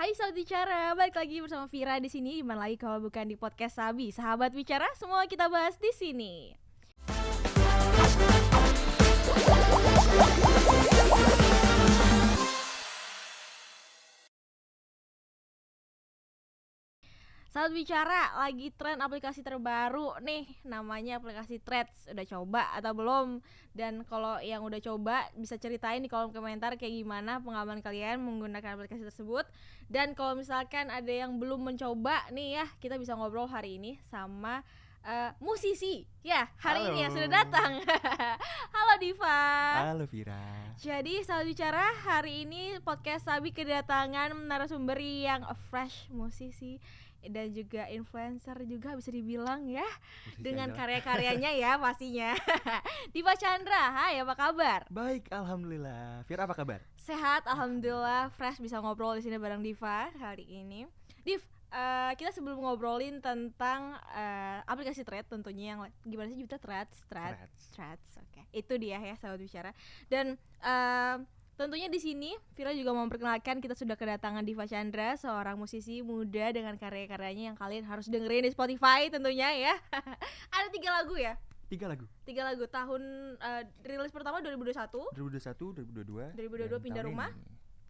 Hai Sahabat Bicara, balik lagi bersama Vira di sini. Di mana lagi kalau bukan di podcast Sabi. Sahabat Bicara, semua kita bahas di sini. Sahabat Bicara, lagi tren aplikasi terbaru nih, namanya aplikasi Threads. Udah coba atau belum? Dan kalau yang udah coba, bisa ceritain di kolom komentar kayak gimana pengalaman kalian menggunakan aplikasi tersebut. Dan kalau misalkan ada yang belum mencoba nih ya, kita bisa ngobrol hari ini sama musisi ya hari ini yang sudah datang. Halo Diva. Halo Vira. Jadi sahabat bicara, hari ini podcast Sabi kedatangan narasumber yang fresh, musisi dan juga influencer juga bisa dibilang ya, Musisi dengan adalah- karya-karyanya ya pastinya. Diva Chandra, hai apa kabar? Baik, alhamdulillah. Vira apa kabar? Sehat, alhamdulillah, fresh bisa ngobrol di sini bareng Diva hari ini. Div, kita sebelum ngobrolin tentang aplikasi Threads tentunya, yang gimana sih nyebutnya Threads, oke. Itu dia ya sahabat bicara. Dan tentunya di sini Vira juga mau memperkenalkan kita sudah kedatangan Diva Chandra, seorang musisi muda dengan karya-karyanya yang kalian harus dengerin di Spotify tentunya ya. Ada 3 lagu ya? 3 lagu. 3 lagu tahun rilis pertama 2021, 2021, 2022. 2022 dan pindah tahun rumah.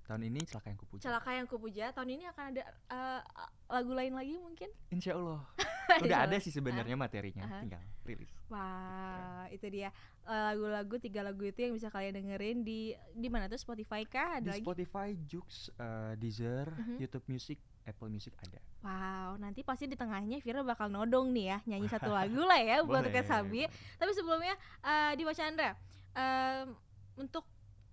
Tahun ini Celaka Yang Kupuja. Celaka Yang Kupuja. Tahun ini akan ada lagu lain lagi mungkin. Insya Allah. Insya Udah Allah. ada sih sebenarnya materinya, Aha. tinggal rilis. Wah, itu dia lagu-lagu 3 lagu itu yang bisa kalian dengerin di mana tuh, Spotify kah? Ada Di lagi? Spotify, Joox, Deezer, Mhm. YouTube Music, Apple Music ada. Wow, nanti pasti di tengahnya Vira bakal nodong nih ya, nyanyi satu lagu lah ya buat Boleh, Tuket Sabi. boleh. Tapi sebelumnya Diva Chandra, untuk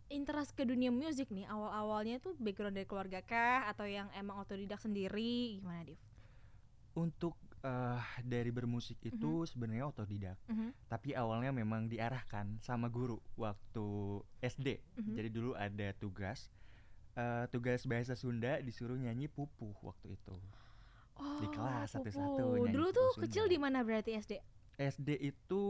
interest ke dunia musik nih, awal-awalnya tuh background dari keluarga kah atau yang emang otodidak sendiri, gimana Div? Untuk dari bermusik itu sebenarnya otodidak. Mhm. Tapi awalnya memang diarahkan sama guru waktu SD. Mhm. Jadi dulu ada tugas bahasa Sunda, disuruh nyanyi pupuh waktu itu. Di kelas Pupu. satu-satu nyanyi Dulu pupuh tuh Sunda. kecil di mana berarti SD? SD itu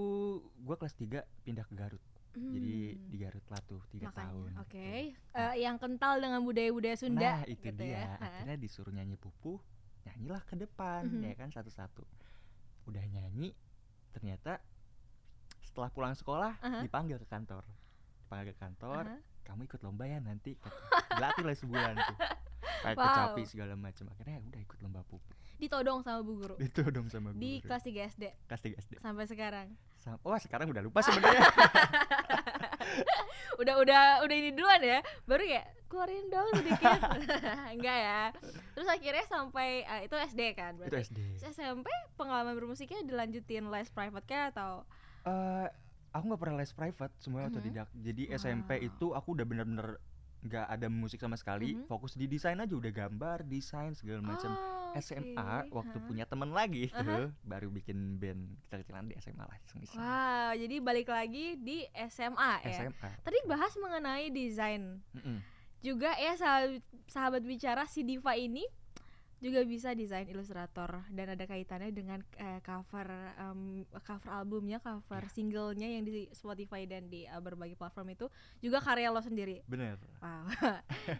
gua kelas 3 pindah ke Garut. Jadi di Garut lah tuh 3 tahun. Oke. gitu. Yang kental dengan budaya-budaya Sunda. Nah itu gitu dia. ya. Akhirnya disuruh nyanyi pupuh, nyanyilah ke depan, Mhm. ya kan satu-satu. Udah nyanyi, ternyata setelah pulang sekolah Aha. dipanggil ke kantor. Aha. Kamu ikut lomba ya nanti. Berlatih lah sebulan tuh. Kayak Wow. kecapi segala macam. Akhirnya udah ikut lomba pupuh. Ditodong sama bu guru Ditodong sama guru. di kelas 3 SD kelas 3 SD. sampai sekarang. Wah sekarang udah lupa sebenarnya. udah ini duluan ya, baru ya keluarin dong sedikit. Enggak ya. Terus akhirnya sampai itu SD kan Itu berarti. SD. Terus SMP pengalaman bermusiknya dilanjutin les private kah atau Aku nggak pernah les private, semuanya otodidak. Jadi SMP Wow. itu aku udah bener-bener nggak ada musik sama sekali. Fokus di desain aja, udah gambar, desain segala macam. SMA waktu punya temen lagi itu baru bikin band kecil-kecilan di SMA lah, iseng-iseng. Wow, jadi balik lagi di SMA ya. SMA. Tadi bahas mengenai desain. Mm-mm. Juga ya sahabat bicara, si Diva ini juga bisa desain ilustrator dan ada kaitannya dengan cover albumnya, cover singlenya yang di Spotify dan di berbagai platform itu juga karya lo sendiri. Bener. Wow.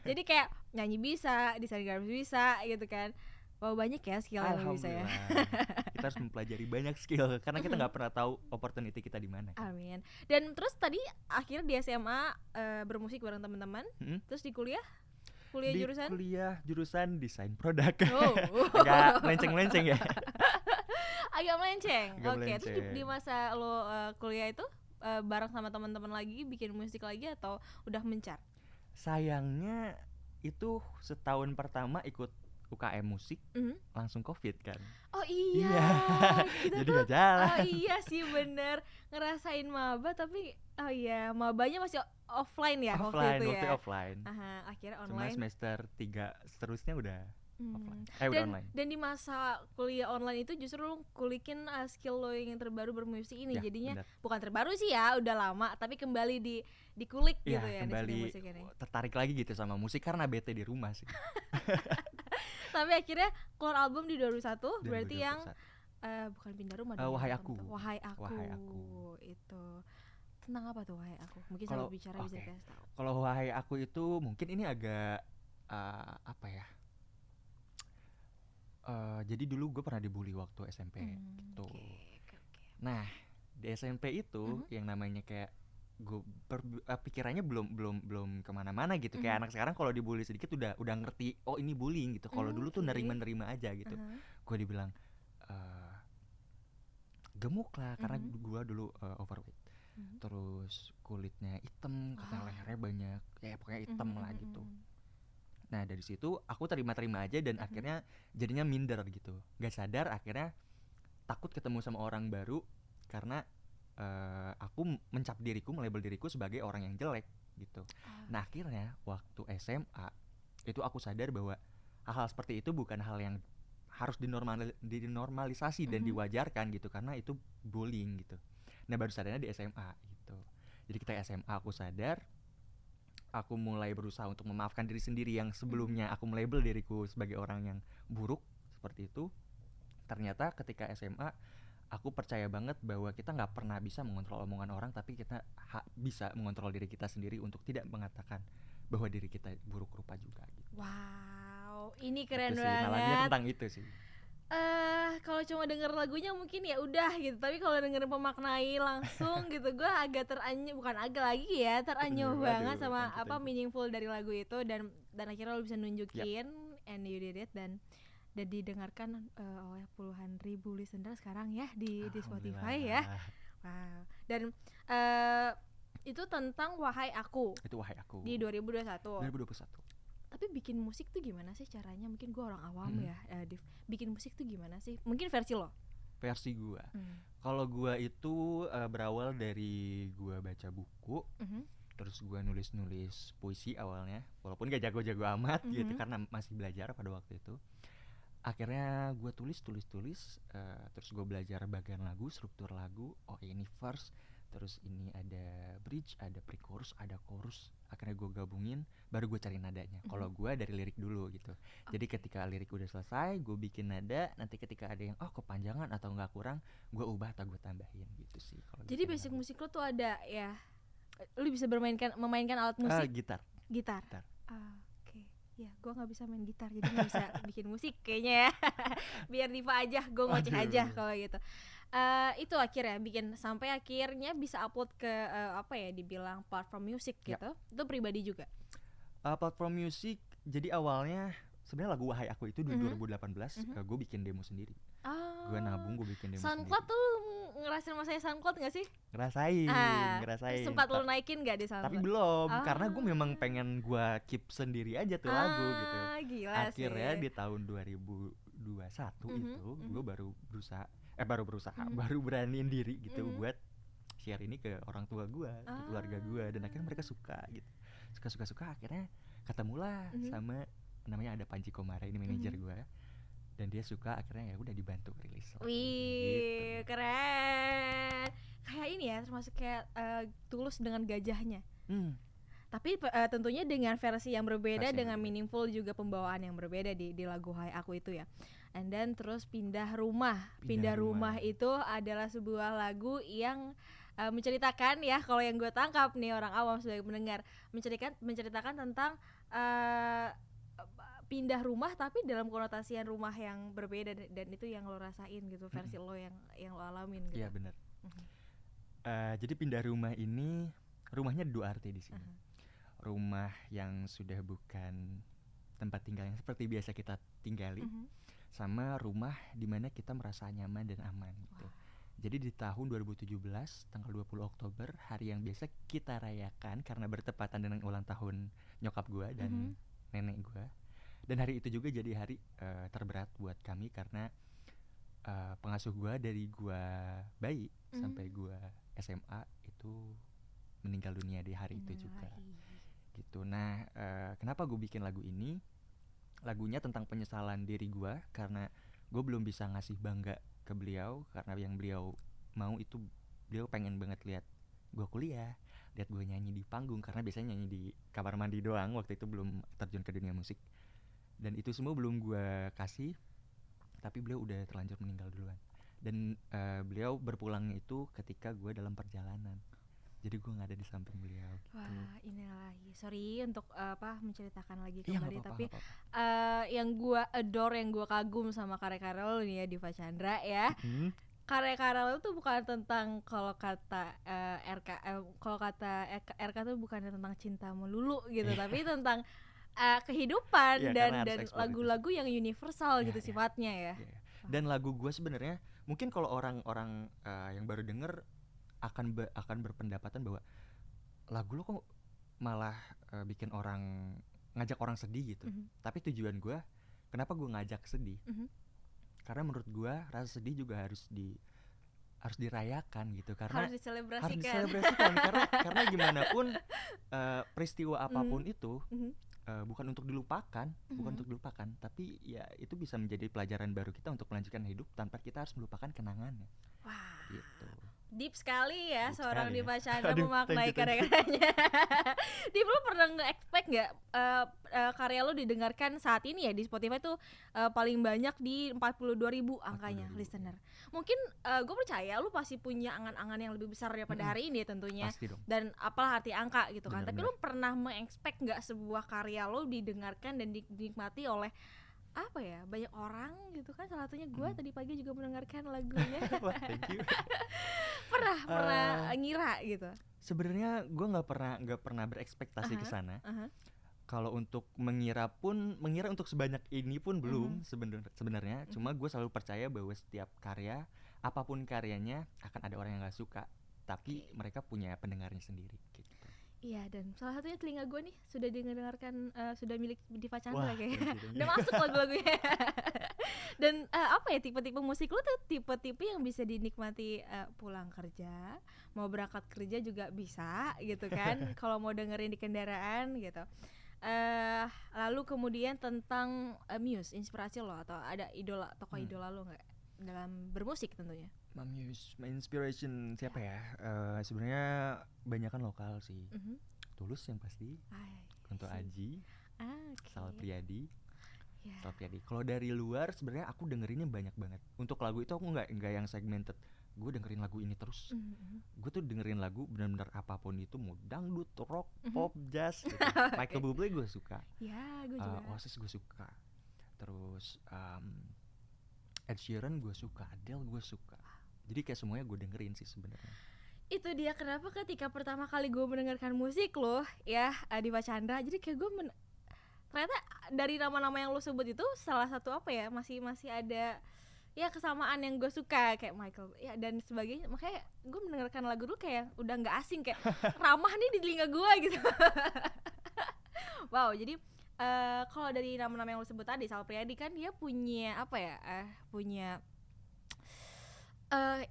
Jadi kayak nyanyi bisa, desain grafis bisa gitu kan. Wow, banyak ya skill yang lo bisa ya. Alhamdulillah. Kita harus mempelajari banyak skill karena kita nggak pernah tahu opportunity kita di mana. Amin. Dan terus tadi akhirnya di SMA bermusik bareng teman-teman. Mm-mm. Terus di kuliah Di jurusan kuliah jurusan desain produk. Oh. Agak melenceng-melenceng ya. Agak melenceng. Agak Oke, terus melenceng. di masa lo kuliah itu bareng sama teman-teman lagi bikin musik lagi atau udah mencar? Sayangnya itu setahun pertama ikut UKM musik langsung COVID kan. Oh iya. Iya. Kita Jadi tuh, nggak jalan. oh iya sih bener, ngerasain maba tapi oh iya mabanya masih offline ya Offline, waktu itu ya. offline. Aha, akhirnya Cuma online. semester 3 seterusnya udah offline. Udah Dan online. dan di masa kuliah online itu justru lo kulikin skill lo yang terbaru bermusik ini. Ya, Jadinya benar. bukan terbaru sih ya, udah lama tapi kembali dikulik Iya, gitu ya di kembali seni musik ini. tertarik lagi gitu sama musik karena bete di rumah sih. Tapi akhirnya keluar album di 2021 berarti 2021. yang bukan pindah rumah dong, Wahai yang Aku. Wahai Aku. Wahai Aku. Itu tentang apa tuh Wahai Aku? Mungkin Kalau- sahabat bicara bisa oke. kasih tahu. Kalau Wahai Aku itu mungkin ini agak apa ya? Jadi dulu gue pernah dibully waktu SMP gitu. Okay. Nah di SMP itu yang namanya kayak gue pikirannya belum kemana-mana gitu. Kayak anak sekarang kalau dibully sedikit udah ngerti, oh ini bullying gitu. Kalau dulu tuh nerima aja gitu. Gue dibilang gemuk lah karena gue dulu overweight. Terus kulitnya hitam, katanya lehernya banyak, ya pokoknya hitam lah gitu. Nah dari situ aku terima aja dan akhirnya jadinya minder gitu. Gak sadar akhirnya takut ketemu sama orang baru karena aku mencap diriku, melabel diriku sebagai orang yang jelek gitu. Nah akhirnya waktu SMA itu aku sadar bahwa hal-hal seperti itu bukan hal yang harus dinormalisasi dan diwajarkan gitu, karena itu bullying gitu. Nah baru sadarnya di SMA gitu. Jadi kita SMA aku sadar, aku mulai berusaha untuk memaafkan diri sendiri yang sebelumnya aku melabel diriku sebagai orang yang buruk seperti itu. Ternyata ketika SMA aku percaya banget bahwa kita nggak pernah bisa mengontrol omongan orang, tapi kita bisa mengontrol diri kita sendiri untuk tidak mengatakan bahwa diri kita buruk rupa juga gitu. Wow, ini keren itu banget. Nah, lagunya tentang itu sih. Kalau cuma denger lagunya mungkin ya udah gitu, tapi kalau denger pemaknai langsung gitu, gue agak teranyuh banget sama apa meaningful dari lagu itu, dan akhirnya lo bisa nunjukin and you did it, dan didengarkan oleh puluhan ribu listener sekarang ya di Spotify ya. Wow. Dan itu tentang Wahai Aku. Itu Wahai Aku. Di 2021. Tapi bikin musik tuh gimana sih caranya? Mungkin gue orang awam ya, Div. Bikin musik tuh gimana sih? Mungkin versi lo. Versi gue. Kalau gue itu berawal dari gue baca buku. Terus gue nulis puisi awalnya, walaupun gak jago-jago amat gitu karena masih belajar pada waktu itu. Akhirnya gue tulis, terus gue belajar bagian lagu, struktur lagu. Oh ini verse, terus ini ada bridge, ada pre-chorus, ada chorus. Akhirnya gue gabungin, baru gue cari nadanya. Kalau gue dari lirik dulu gitu. Jadi ketika lirik udah selesai, gue bikin nada. Nanti ketika ada yang kepanjangan atau nggak kurang, gue ubah atau gue tambahin gitu sih. Jadi basic lagu. Musik lo tuh ada ya, lu bisa memainkan alat musik? Gitar. Ya, gue nggak bisa main gitar, jadi nggak bisa bikin musik kayaknya ya. Biar Diva aja, gue ngoceh aja kalau gitu. Itu akhirnya bikin sampai akhirnya bisa upload ke apa ya, dibilang platform music gitu. Itu pribadi juga. Platform music. Jadi awalnya sebenarnya lagu Wahai Aku itu di 2018 gue bikin demo sendiri. Gue nabung, gue bikin demo SoundCloud sendiri. tuh ngerasain masanya SoundCloud gak sih? Ngerasain. Sempat lu naikin gak di SoundCloud? Tapi belum, karena gue memang pengen gue keep sendiri aja tuh lagu gitu. Gila akhirnya sih. Di tahun 2021 itu gue baru beraniin diri gitu buat share ini ke orang tua gue, ke keluarga gue, dan akhirnya mereka suka gitu. Suka akhirnya ketemulah sama namanya ada Panji Komara, ini manajer gue. Dan dia suka, akhirnya ya udah dibantu rilis. Wih, gitu. Keren. Kayak ini ya, termasuk kayak Tulus dengan gajahnya. Tapi tentunya dengan versi yang berbeda, dengan meaningful juga pembawaan yang berbeda di lagu Hai Aku itu ya. And then terus Pindah Rumah. Pindah rumah itu adalah sebuah lagu yang menceritakan ya, kalau yang gue tangkap nih orang awam sebagai pendengar, menceritakan tentang pindah rumah tapi dalam konotasian rumah yang berbeda, dan itu yang lo rasain gitu, versi lo yang lo alamin gitu. Iya benar. Jadi pindah rumah ini, rumahnya ada 2 arti di sini. Rumah yang sudah bukan tempat tinggal yang seperti biasa kita tinggali, sama rumah di mana kita merasa nyaman dan aman gitu. Jadi di tahun 2017 tanggal 20 Oktober, hari yang biasa kita rayakan karena bertepatan dengan ulang tahun nyokap gue dan nenek gue. Dan hari itu juga jadi hari terberat buat kami karena pengasuh gue dari gue bayi sampai gue SMA itu meninggal dunia di hari itu juga. Gitu. Nah, kenapa gue bikin lagu ini? Lagunya tentang penyesalan diri gue karena gue belum bisa ngasih bangga ke beliau, karena yang beliau mau itu beliau pengen banget lihat gue kuliah, lihat gue nyanyi di panggung, karena biasanya nyanyi di kamar mandi doang, waktu itu belum terjun ke dunia musik. Dan itu semua belum gue kasih, tapi beliau udah terlanjur meninggal duluan. Dan beliau berpulangnya itu ketika gue dalam perjalanan. jadi gue nggak ada di samping beliau gitu. Wah, ini lagi. Sorry untuk menceritakan lagi Iya, kembali, nggak apa-apa, tapi nggak apa-apa. yang gue adore, yang gue kagum sama karya-karya lo nih ya, Diva Chandra ya. Hmm. Karya-karya lo tuh bukan tentang, kalau kata RK tuh bukan tentang cinta melulu gitu, tapi tentang kehidupan Iya, dan karena harus explore itu lagu-lagu yang universal gitu Iya. sifatnya ya. Iya. Dan lagu gue sebenarnya mungkin kalau orang-orang yang baru denger akan berpendapatan bahwa lagu lo kok malah bikin orang, ngajak orang sedih gitu. Tapi tujuan gue, kenapa gue ngajak sedih? Karena menurut gue rasa sedih juga harus dirayakan gitu, karena Harus diselebrasikan. karena gimana pun peristiwa apapun itu bukan untuk dilupakan, tapi ya itu bisa menjadi pelajaran baru kita untuk melanjutkan hidup tanpa kita harus melupakan kenangannya. Wah, Gitu. deep sekali ya Deep seorang sekali ya. Diva Chandra Aduh, memaknai thank you. karya-karyanya. Div, lu pernah nge-expect nggak karya lu didengarkan saat ini ya di Spotify tuh paling banyak di 42.000 angkanya 42.000, listener. Mungkin gue percaya lu pasti punya angan-angan yang lebih besar daripada hari ini ya tentunya. Pasti dong. Dan apalah arti angka gitu kan. Benar, Tapi lu pernah meng-expect nggak sebuah karya lu didengarkan dan dinikmati oleh apa ya, banyak orang gitu kan? Salah satunya gue tadi pagi juga mendengarkan lagunya. Wah, thank you. pernah ngira gitu. Sebenarnya gue nggak pernah berekspektasi ke sana. Kalau untuk mengira untuk sebanyak ini pun belum sebenarnya. Cuma gue selalu percaya bahwa setiap karya, apapun karyanya, akan ada orang yang nggak suka, tapi mereka punya pendengarnya sendiri gitu. Iya, dan salah satunya telinga gue nih sudah didengarkan, sudah milik Diva Chandra Wah, kayaknya. thank you. Udah masuk lagu-lagunya. Dan apa ya, tipe-tipe musik lu tuh tipe-tipe yang bisa dinikmati pulang kerja, mau berangkat kerja juga bisa gitu kan. Kalau mau dengerin di kendaraan gitu. Lalu kemudian tentang Muse, inspirasi lo atau ada tokoh idola lo nggak dalam bermusik tentunya? Muse, my inspiration siapa ya? Sebenarnya banyakan lokal sih. Tulus yang pasti, Kunto Aji, Sal Priadi. Kalau dari luar sebenarnya aku dengerinnya banyak banget. Untuk lagu itu aku nggak yang segmented. Gue dengerin lagu ini terus. Gue tuh dengerin lagu benar-benar apapun itu, mau dangdut, rock, pop, jazz gitu. Michael Bublé gue suka. Ya, gue juga. Oasis gue suka. Terus Ed Sheeran gue suka, Adele gue suka. Jadi kayak semuanya gue dengerin sih sebenarnya. Itu dia kenapa ketika pertama kali gue mendengarkan musik lo ya, Diva Chandra, jadi kayak gue ternyata dari nama-nama yang lo sebut itu salah satu apa ya, masih ada ya kesamaan yang gue suka, kayak Michael ya dan sebagainya. Makanya gue mendengarkan lagu dulu kayak udah nggak asing, kayak ramah nih di telinga gue gitu. Wow, jadi kalau dari nama-nama yang lo sebut tadi, Sal Priadi kan dia punya apa ya, punya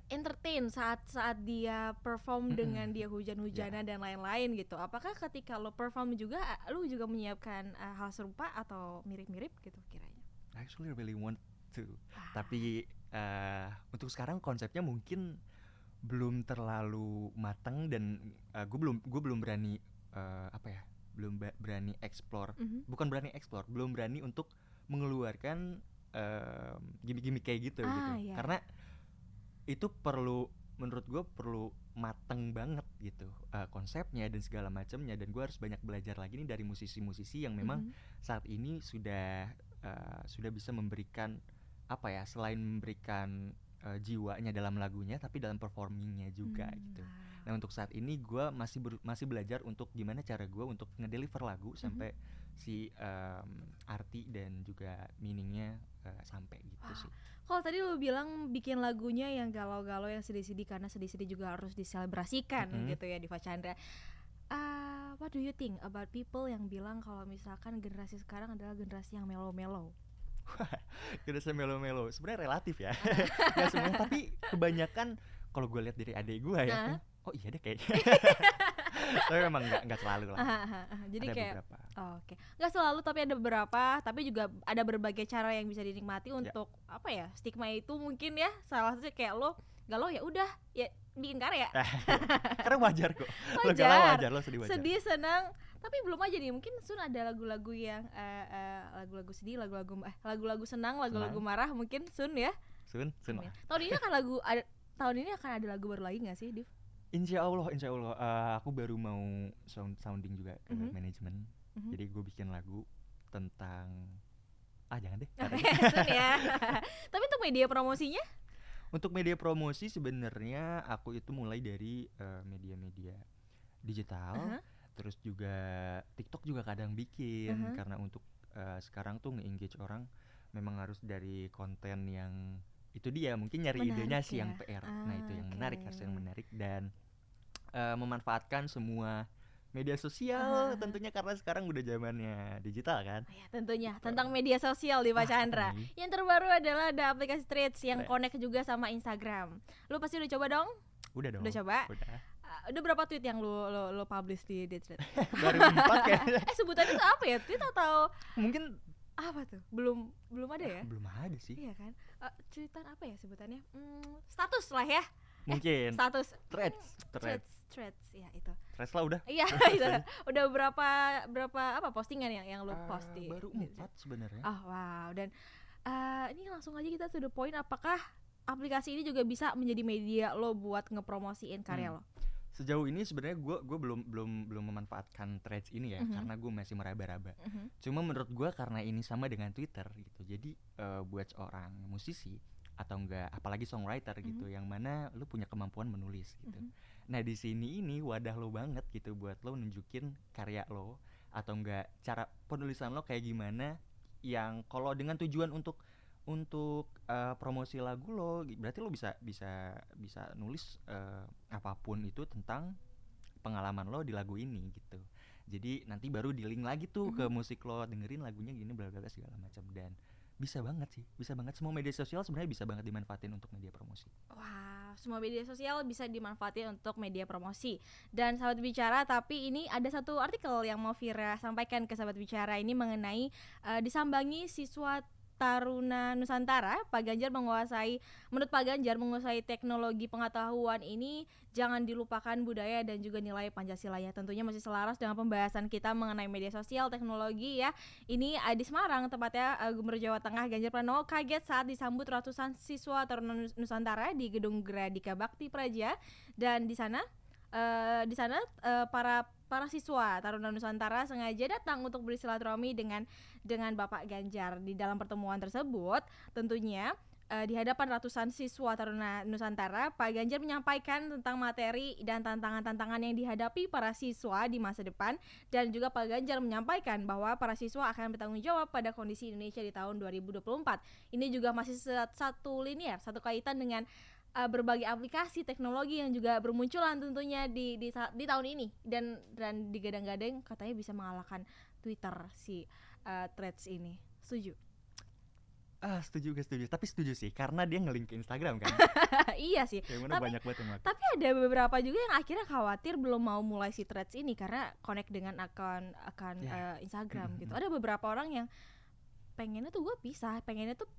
entertain saat dia perform dengan dia hujan-hujanan dan lain-lain gitu. Apakah ketika lo perform juga lo juga menyiapkan hal serupa atau mirip-mirip gitu kiranya? I actually really want to. Tapi untuk sekarang konsepnya mungkin belum terlalu matang dan gue belum berani belum berani explore. Bukan berani explore, belum berani untuk mengeluarkan gimmick-gimmick kayak gitu gitu. Yeah. Karena itu menurut gue perlu mateng banget gitu konsepnya dan segala macamnya, dan gue harus banyak belajar lagi nih dari musisi-musisi yang memang saat ini sudah bisa memberikan apa ya, selain memberikan jiwanya dalam lagunya tapi dalam performingnya juga gitu. Nah untuk saat ini gue masih belajar untuk gimana cara gue untuk ngedeliver lagu sampai si arti dan juga meaningnya sampai gitu sih. Kalau tadi lu bilang bikin lagunya yang galau-galau, yang sedih-sedih, karena sedih-sedih juga harus diselebrasikan gitu ya, Diva Chandra. What do you think about people yang bilang kalau misalkan generasi sekarang adalah generasi yang mellow-mellow? Generasi mellow-mellow sebenarnya relatif ya. Gak semuanya, tapi kebanyakan kalau gue lihat dari adik gue ya, oh iya deh kayaknya. Tapi memang nggak selalu lah. Jadi ada kayak beberapa. Oke. Nggak selalu tapi ada beberapa, tapi juga ada berbagai cara yang bisa dinikmati untuk apa ya, stigma itu mungkin ya. Salah satunya kayak lo galau ya udah ya bikin karya. Karena wajar kok. Lo galau wajar, lo sedih wajar. Sedih, senang, tapi belum aja nih. Mungkin Sun ada lagu-lagu yang lagu-lagu sedih, lagu-lagu senang, lagu-lagu marah mungkin Sun ya. Sun. Tahun ini akan ada lagu baru lagi nggak sih, Div? Insya Allah, aku baru mau sounding juga ke manajemen. Jadi gue bikin lagu tentang jangan deh. Sun ya. Tapi untuk media promosinya? Untuk media promosi sebenarnya aku itu mulai dari media-media digital, terus juga TikTok juga kadang bikin karena untuk sekarang tuh nge-engage orang memang harus dari konten yang itu dia mungkin nyari Menarik idenya sih ya? yang PR. Nah itu yang menarik, harus yang menarik dan memanfaatkan semua media sosial tentunya karena sekarang udah zamannya digital kan. Ya, tentunya tentang media sosial di Pak Chandra. Yang terbaru adalah ada aplikasi Threads yang connect juga sama Instagram. Lu pasti udah coba dong? Udah dong. Udah coba? Udah. Udah berapa tweet yang lu publish di Threads? Baru 4 kayaknya. Sebutannya tuh apa ya? Tweet atau mungkin apa tuh? Belum ada ya? Belum ada sih. Iya kan? Tweetan apa ya sebutannya? Status lah ya. Mungkin. Status. Threads. Ya itu. Threads lah udah. Iya, itu. Udah berapa apa postingan yang lu post di? Baru 4 sebenarnya. Oh, wow. Dan ini langsung aja kita to the point, apakah aplikasi ini juga bisa menjadi media lo buat ngepromosiin karya lo? Sejauh ini sebenarnya gue belum memanfaatkan Threads ini ya, karena gue masih meraba-raba. Cuma menurut gue karena ini sama dengan Twitter gitu, jadi buat seorang musisi atau enggak apalagi songwriter gitu, yang mana lu punya kemampuan menulis gitu. Nah di sini ini wadah lo banget gitu buat lo nunjukin karya lo atau enggak cara penulisan lo kayak gimana, yang kalau dengan tujuan untuk promosi lagu lo, berarti lo bisa nulis apapun itu tentang pengalaman lo di lagu ini gitu. Jadi nanti baru di link lagi tuh ke musik lo, dengerin lagunya gini bla bla segala macam. Dan bisa banget semua media sosial sebenarnya bisa banget dimanfaatin untuk media promosi. Wah, semua media sosial bisa dimanfaatin untuk media promosi. Dan sahabat bicara, tapi ini ada satu artikel yang mau Vira sampaikan ke sahabat bicara ini mengenai disambangi siswa Taruna Nusantara. Menurut Pak Ganjar menguasai teknologi pengetahuan ini jangan dilupakan budaya dan juga nilai Pancasilanya. Tentunya masih selaras dengan pembahasan kita mengenai media sosial, teknologi ya. Ini di Semarang, tepatnya Gubernur Jawa Tengah Ganjar Pranowo kaget saat disambut ratusan siswa Taruna Nusantara di Gedung Gradika Bakti Praja. Dan di sana para siswa Taruna Nusantara sengaja datang untuk bersilaturahmi dengan Bapak Ganjar. Di dalam pertemuan tersebut tentunya di hadapan ratusan siswa Taruna Nusantara, Pak Ganjar menyampaikan tentang materi dan tantangan-tantangan yang dihadapi para siswa di masa depan, dan juga Pak Ganjar menyampaikan bahwa para siswa akan bertanggung jawab pada kondisi Indonesia di tahun 2024. Ini juga masih satu kaitan dengan berbagai aplikasi teknologi yang juga bermunculan tentunya di tahun ini, dan digadang-gadang katanya bisa mengalahkan Twitter si Threads ini. Setuju? Setuju tapi setuju sih karena dia nge-link ke Instagram kan. Iya sih. Yang mana banyak banget yang pakai. Tapi ada beberapa juga yang akhirnya khawatir belum mau mulai si Threads ini karena connect dengan akun Instagram gitu. Ada beberapa orang yang pengennya tuh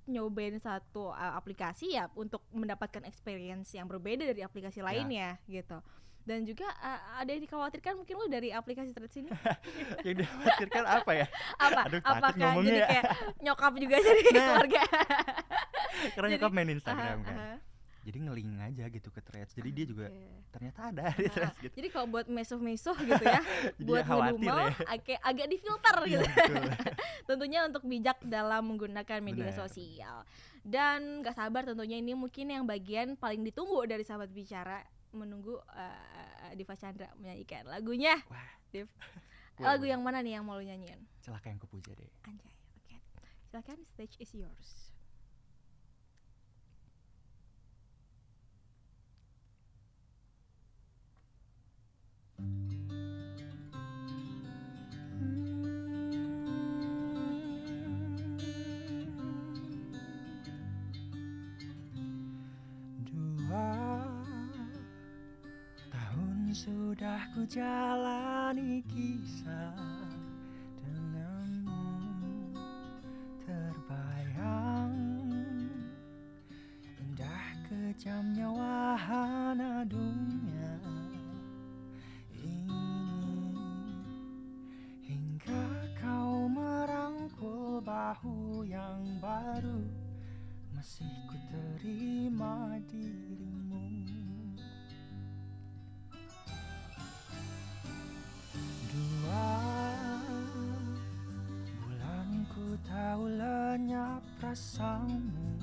nyobain satu aplikasi ya untuk mendapatkan experience yang berbeda dari aplikasi lainnya gitu. Dan juga ada yang dikhawatirkan mungkin lo dari aplikasi Threads ini. Yang dikhawatirkan apa ya? Apakah jadi kayak nyokap juga jadi keluarga? Karena nyokap main Instagram kan. Jadi nge-link aja gitu ke Threads. Jadi dia juga ternyata ada di Threads gitu. Jadi kalau buat mesuh-mesuh gitu ya, buat ngedumel agak difilter gitu. Tentunya untuk bijak dalam menggunakan media sosial. Dan gak sabar tentunya ini mungkin yang bagian paling ditunggu dari sahabat bicara, menunggu Diva Chandra menyanyikan lagunya. Wah, Div. Lagu yang mana nih yang mau lo nyanyiin? Celaka Yang Kupuja deh. Anjay, oke. Silakan, stage is yours. Sudah ku jalani kisah denganmu, terbayang indah kejamnya wahana dunia ini, hingga kau merangkul bahu yang baru, masih ku terima dirimu. Kau lenyap rasamu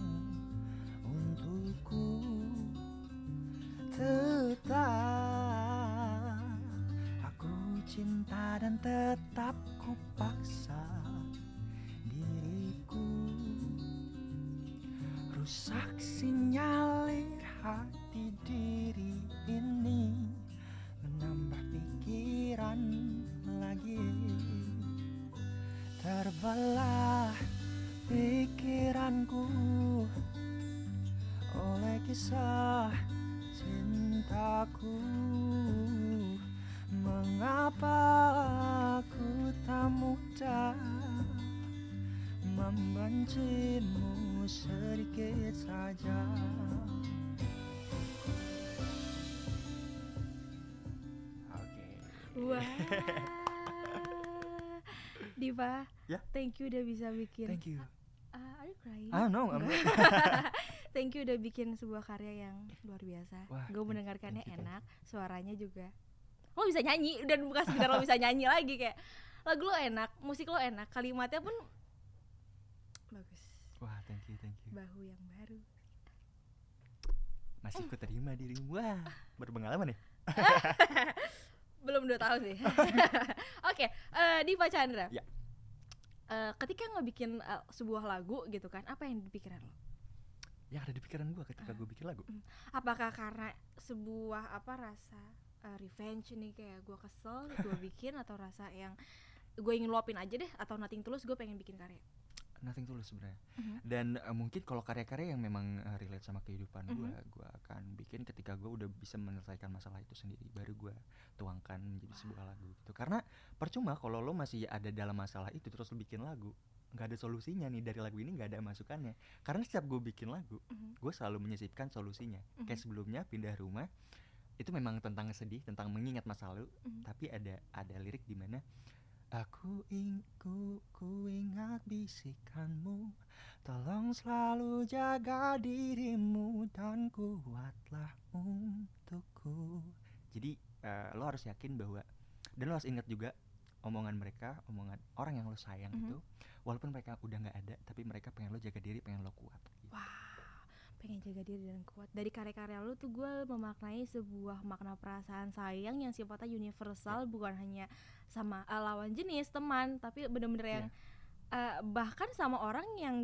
untukku, tetap aku cinta dan tetap ku paksa diriku. Rusak sinyalir hati diri ini, menambah pikiran lagi. Terbelah pikiranku oleh kisah cintaku. Mengapa aku tak mudah membencimu sedikit saja. Wah. Diva, Ya. thank you udah bisa bikin. Thank you. Are you crying? No, I'm not. Thank you udah bikin sebuah karya yang luar biasa. Gue mendengarkannya thank you. enak, suaranya juga. Lo bisa nyanyi, dan bukan sekedar lo bisa nyanyi lagi, kayak lagu lo enak, musik lo enak, kalimatnya pun bagus. Wah, thank you. Bahu yang baru. Masih ku terima dirimu. Wah, berpengalaman ya? Belum 2 tahun sih. Oke, Diva Chandra. Ya. Ketika ngebikin sebuah lagu gitu kan, apa yang di pikiran lo? Yang ada di pikiran gue ketika gue bikin lagu. Apakah karena sebuah rasa revenge nih, kayak gue kesel gue bikin, atau rasa yang gue ingin luapin aja deh, atau nothing tulus gue pengen bikin karya? Nothing tulus sebenarnya. Dan mungkin kalau karya-karya yang memang relate sama kehidupan gue akan bikin ketika gue udah bisa menyelesaikan masalah itu sendiri, baru gue tuangkan menjadi sebuah lagu gitu. Karena percuma kalau lo masih ada dalam masalah itu terus lo bikin lagu, nggak ada solusinya nih dari lagu ini, nggak ada masukannya. Karena setiap gue bikin lagu, gue selalu menyisipkan solusinya. Kayak sebelumnya Pindah Rumah, itu memang tentang sedih, tentang mengingat masa lalu, tapi ada lirik di mana aku ingat bisikanmu, tolong selalu jaga dirimu dan kuatlah untukku. Jadi lo harus yakin bahwa, dan lo harus ingat juga omongan mereka, omongan orang yang lo sayang itu, walaupun mereka udah nggak ada, tapi mereka pengen lo jaga diri, pengen lo kuat gitu. Wah, pengen jaga diri dan kuat. Dari karya-karya lo tuh gue memaknai sebuah makna perasaan sayang yang sifatnya universal, bukan hanya sama lawan jenis, teman, tapi bener-bener yang bahkan sama orang yang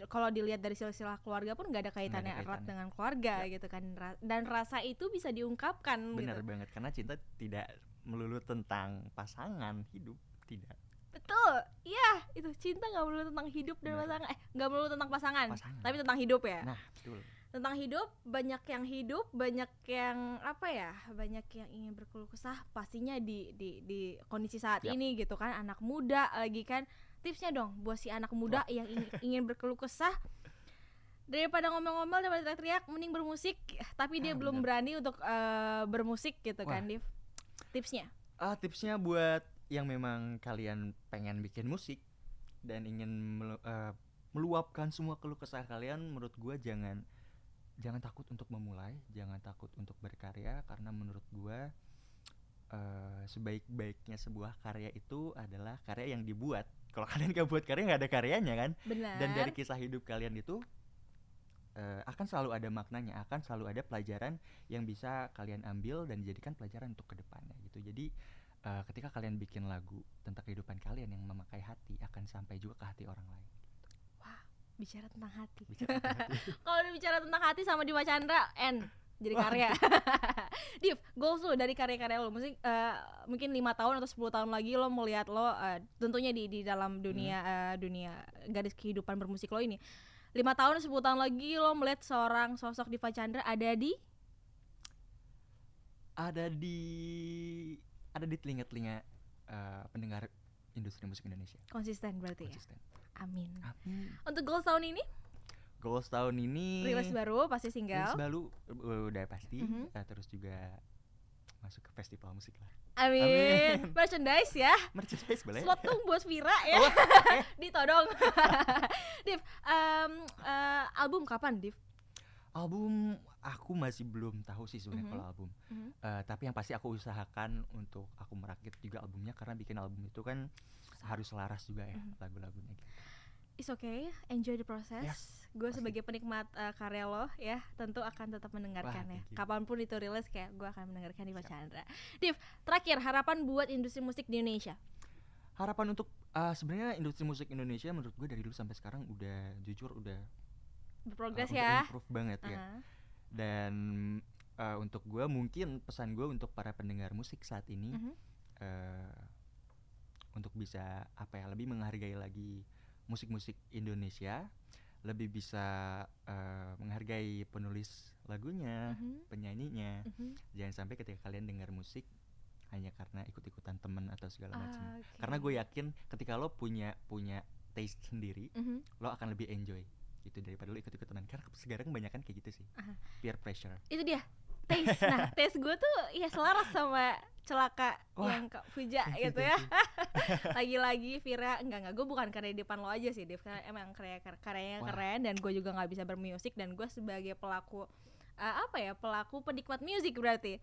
kalau dilihat dari silsilah keluarga pun gak ada kaitannya erat dengan keluarga gitu kan. Dan rasa itu bisa diungkapkan. Bener gitu. banget, karena cinta tidak melulu tentang pasangan hidup, tidak. Betul, iya, itu cinta gak melulu tentang hidup dan pasangan, gak melulu tentang pasangan, tapi tentang hidup ya. Nah, betul. Tentang hidup, banyak yang banyak yang ingin berkeluh kesah pastinya di kondisi saat ini gitu kan, anak muda lagi kan. Tipsnya dong buat si anak muda yang ingin berkeluh kesah, daripada ngomel-ngomel, daripada teriak-teriak, mending bermusik, tapi dia belum berani untuk bermusik gitu kan, Div. Tipsnya? Tipsnya buat yang memang kalian pengen bikin musik dan ingin meluapkan semua keluh kesah kalian, menurut gue jangan takut untuk memulai, jangan takut untuk berkarya, karena menurut gue sebaik-baiknya sebuah karya itu adalah karya yang dibuat. Kalau kalian gak buat karya, gak ada karyanya kan. Benar. Dan dari kisah hidup kalian itu akan selalu ada maknanya, akan selalu ada pelajaran yang bisa kalian ambil dan dijadikan pelajaran untuk kedepannya gitu. Jadi ketika kalian bikin lagu tentang kehidupan kalian yang memakai hati, akan sampai juga ke hati orang lain. Bicara tentang hati. Kalau udah bicara tentang hati sama Diva Chandra, jadi karya. Div, goals lo dari karya-karya lo, mungkin 5 tahun atau 10 tahun lagi lo melihat lo tentunya di dalam dunia garis kehidupan bermusik lo ini. 5 tahun 10 tahun lagi lo melihat seorang sosok Diva Chandra ada di telinga-telinga pendengar industri musik Indonesia. Konsisten berarti. Konsisten. Ya. Amin. Amin. Untuk goals tahun ini? Goals tahun ini rilis baru, pasti single. Rilis baru udah pasti. Terus juga masuk ke festival musik lah. Amin. Merchandise ya. Merchandise boleh. Slot tuh buat Vira ya. Ditodong. Div, album kapan, Div? Album aku masih belum tahu sih sebenarnya kalau album. Tapi yang pasti aku usahakan untuk aku merakit juga albumnya, karena bikin album itu kan harus selaras juga ya lagu-lagunya gitu. It's okay, enjoy the process. Yes, Gue pasti. sebagai penikmat karya lo ya, tentu akan tetap mendengarkan Wah, ya. thank you. Kapanpun itu rilis kayak gue akan mendengarkan Diva Siap. Chandra. Div, terakhir harapan buat industri musik di Indonesia. Harapan untuk sebenarnya industri musik Indonesia menurut gue dari dulu sampai sekarang udah jujur udah Berprogres udah ya. improve banget ya. Uh-huh. Dan untuk gue mungkin pesan gue untuk para pendengar musik saat ini Mhm. untuk bisa lebih menghargai lagi musik-musik Indonesia, lebih bisa menghargai penulis lagunya, Mhm. penyanyinya. Mhm. Jangan sampai ketika kalian dengar musik hanya karena ikut-ikutan temen atau segala macam. Oke. Karena gue yakin ketika lo punya taste sendiri, Mhm. lo akan lebih enjoy gitu daripada lo ikut-ikutan. Karena sekarang kebanyakan kayak gitu sih. Aha. Peer pressure. Itu dia taste. Nah, taste gue tuh ya selaras sama Celaka Wah, yang Kak Puja thank you, gitu ya. Lagi-lagi Vira enggak gue bukan karya di depan lo aja sih, Dev, karena emang karyanya Wah. keren dan gue juga nggak bisa bermusik, dan gue sebagai pelaku pelaku penikmat musik berarti.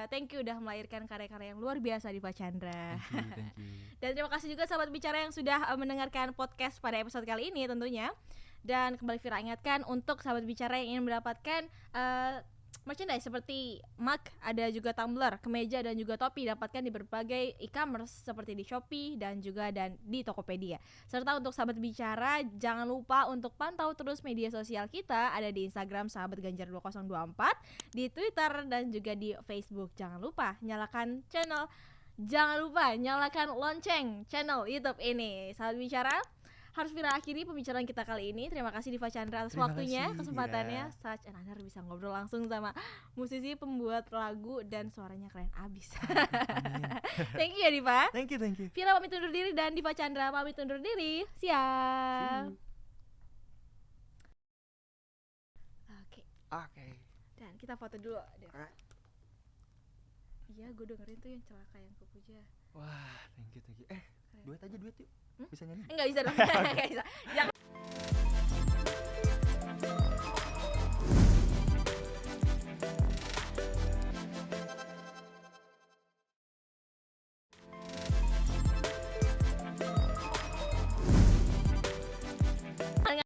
Thank you udah melahirkan karya-karya yang luar biasa Diva Chandra. Thank you. Dan terima kasih juga sahabat bicara yang sudah mendengarkan podcast pada episode kali ini tentunya. Dan kembali Vira ingatkan untuk sahabat bicara yang ingin mendapatkan merchandise seperti mug, ada juga tumbler, kemeja dan juga topi, dapatkan di berbagai e-commerce seperti di Shopee dan juga di Tokopedia. Serta untuk sahabat bicara jangan lupa untuk pantau terus media sosial kita, ada di Instagram Sahabat Ganjar 2024, di Twitter dan juga di Facebook. Jangan lupa nyalakan lonceng channel YouTube ini. Sahabat bicara, harus Vira akhiri pembicaraan kita kali ini. Terima kasih Diva Chandra atas Terima waktunya, kasih, kesempatannya. Vira. Such an honor bisa ngobrol langsung sama musisi, pembuat lagu, dan suaranya keren abis. Amin. Thank you ya Diva. Thank you. Vira pamit undur diri dan Diva Chandra pamit undur diri. See Siap. you. Oke, Oke. dan kita foto dulu. Dev. Alright. Iya, gue dengerin tuh yang Celaka yang Kepuja. Wah, thank you. Keren. Duet yuk. Hmm? Bisa nyanyi? Enggak bisa dong. Enggak bisa. Jangan